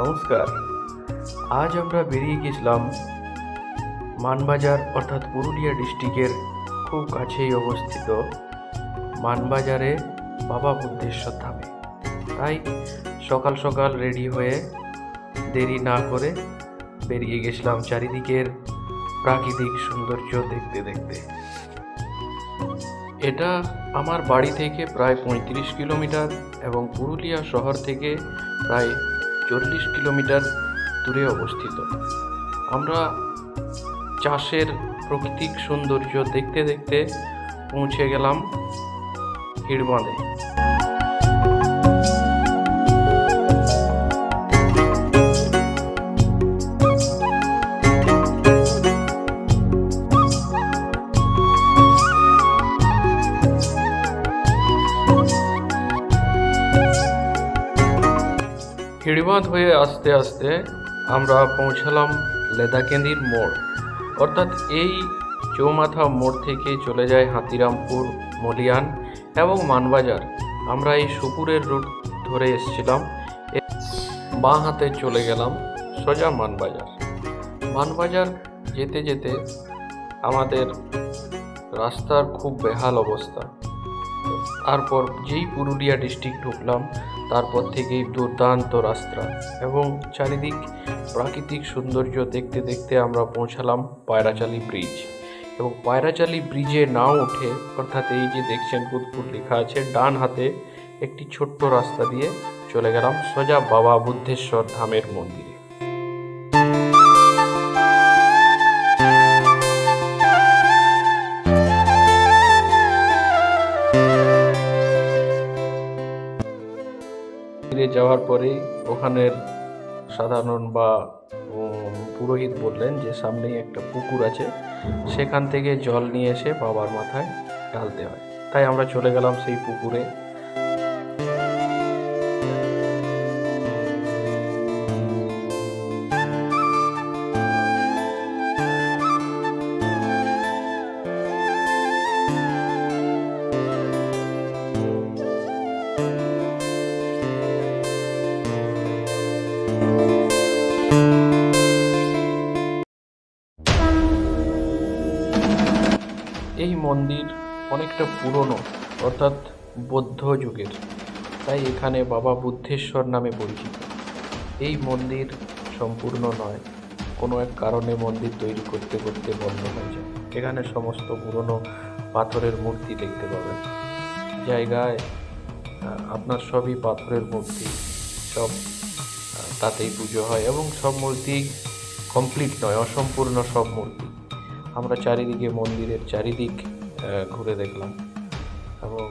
নমস্কার। আজ আমরা বেরিয়ে গেছিলাম মানবাজার অর্থাৎ পুরুলিয়া ডিস্ট্রিক্টের খুব কাছেই অবস্থিত মানবাজারে বাবা বুদ্ধেশ্বর ধামে। তাই সকাল সকাল রেডি হয়ে দেরি না করে বেরিয়ে গেছিলাম চারিদিকের প্রাকৃতিক সৌন্দর্য দেখতে দেখতে। এটা আমার বাড়ি থেকে প্রায় 35 কিলোমিটার এবং পুরুলিয়া শহর থেকে প্রায় 40 কিলোমিটার দূরে অবস্থিত। আমরা চাষের প্রাকৃতিক সৌন্দর্য দেখতে দেখতে পৌঁছে গেলাম হিড়বাঁধে। হিড়বাঁধ হয়ে আস্তে আস্তে আমরা পৌঁছালাম লেদাকেন্দির মোড়, অর্থাৎ এই চৌমাথা মোড় থেকে চলে যায় হাতিরামপুর, মলিয়ান এবং মানবাজার। আমরা এই সুপুরের রুট ধরে এসেছিলাম, বাঁ হাতে চলে গেলাম সোজা মানবাজার। মানবাজার যেতে যেতে আমাদের রাস্তার খুব বেহাল অবস্থা। তারপর যেই পুরুলিয়া ডিস্ট্রিক্ট ঢুকলাম তারপর থেকেই দুর্দান্ত রাস্তা এবং চারিদিক প্রাকৃতিক সৌন্দর্য দেখতে দেখতে আমরা পৌঁছালাম পায়রাচালি ব্রিজ। এবং পায়রাচালি ব্রিজে না উঠে, অর্থাৎ এই যে দেখছেন বুধপুর লেখা আছে, ডান হাতে একটি ছোট্ট রাস্তা দিয়ে চলে গেলাম সোজা বাবা বুদ্ধেশ্বর ধামের মন্দিরে। যাওয়ার পরেই ওখানের সাধারণ বা পুরোহিত বললেন যে সামনেই একটা পুকুর আছে, সেখান থেকে জল নিয়ে এসে বাবার মাথায় ঢালতে হয়। তাই আমরা চলে গেলাম সেই পুকুরে। এই মন্দির অনেকটা পুরনো, অর্থাৎ বৌদ্ধ যুগের, তাই এখানে বাবা বুদ্ধেশ্বর নামে পরিচিত। এই মন্দির সম্পূর্ণ নয়, কোনো এক কারণে মন্দির তৈরি করতে করতে বন্ধ হয়ে যায়। এখানে সমস্ত পুরনো পাথরের মূর্তি দেখতে পাবেন। জায়গায় আপনার সবই পাথরের মূর্তি, সব তাতেই পুজো হয় এবং সব মূর্তি কমপ্লিট নয়, অসম্পূর্ণ সব মূর্তি। আমরা চারিদিকে মন্দিরের চারিদিক ঘুরে দেখলাম এবং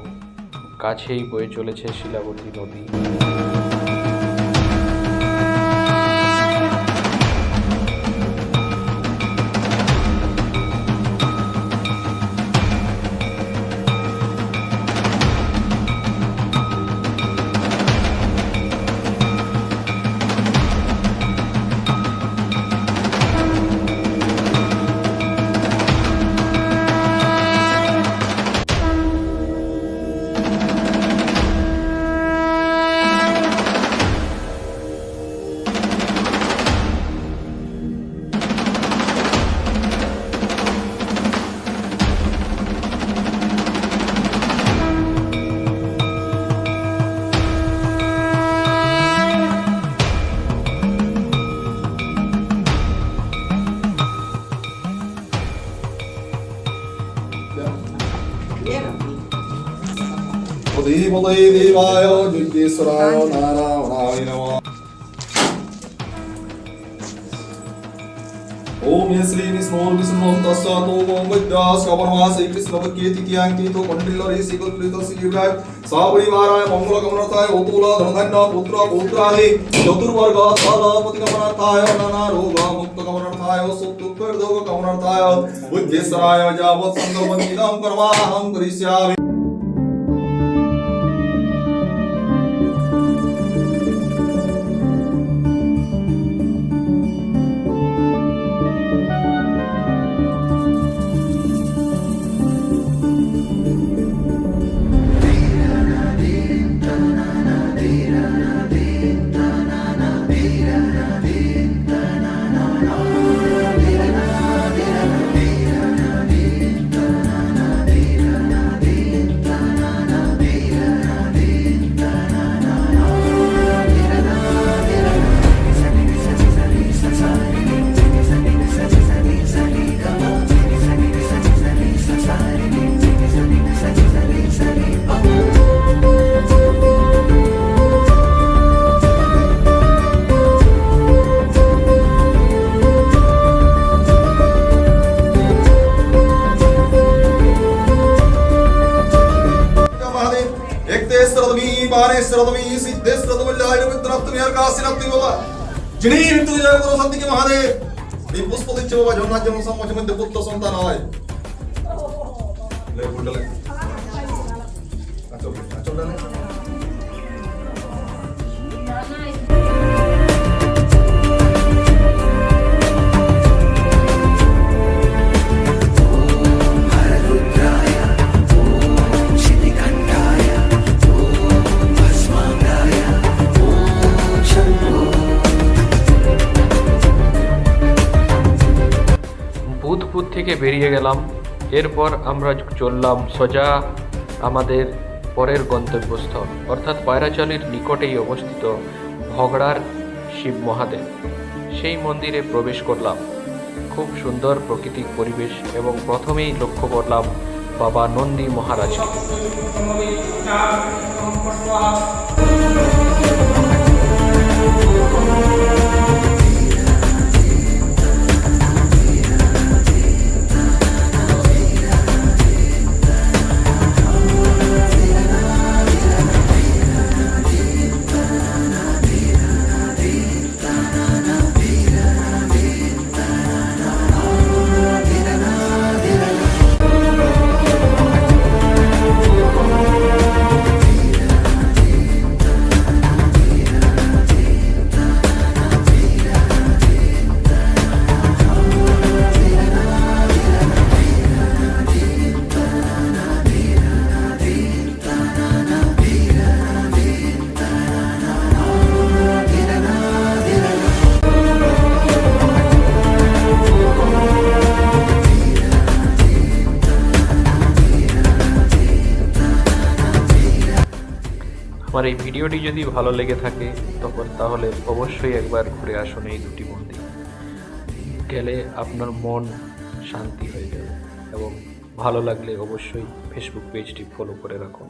কাছেই বয়ে চলেছে শিলাবতী নদী। देवाय विघ्नेश्वराय नारायणाय नमः। ओम श्री विष्णु विष्णु तस्यातो ओम विद्यास कवनवासे कृष्णवकेति कियांकितो कंडिलरे सिकल्पितो सियुगाय सावरी महाराय मंगल गमनताय ओतुला धनधन्य पुत्र पुत्राहि चतुर्वर्ग सालापति गमनताय नाना रोग मुक्त गमनताय सुतुपर्दोग गमनताय बुद्धेश्वराय जावत् संगमनिदं कर्माहं करिष्यामि। Dira সিদ্ধেশ্বরতমি বানেশ্বরতমি সিদ্ধেশ্বরতমল্লায় বিদ্রাত্তমি আরকাসিনাত্তি বাবা যিনি মৃত্যুঞ্জয় গুরু সন্দিকে মহাদেব এই পুষ্প দিচ্ছে বাবা জন্নার জন্য সমাজের মধ্যে পুত্র সন্তান হয় লে ফুলটা লে আচলটা লে বুধপুর থেকে বেরিয়ে গেলাম। এরপর আমরা চললাম সোজা আমাদের পরের গন্তব্যস্থল অর্থাৎ পায়রাচালির নিকটেই অবস্থিত ভগড়ার শিব মহাদেব। সেই মন্দিরে প্রবেশ করলাম। খুব সুন্দর প্রাকৃতিক পরিবেশ এবং প্রথমেই লক্ষ্য করলাম বাবা নন্দী মহারাজকে। আমার এই ভিডিওটি যদি ভালো লেগে থাকে তাহলে অবশ্যই একবার ঘুরে আসুন এই দুটি মন্দির। গেলে আপনার মন শান্তি হয়ে যাবে এবং ভালো লাগলে অবশ্যই ফেসবুক পেজটি ফলো করে রাখুন।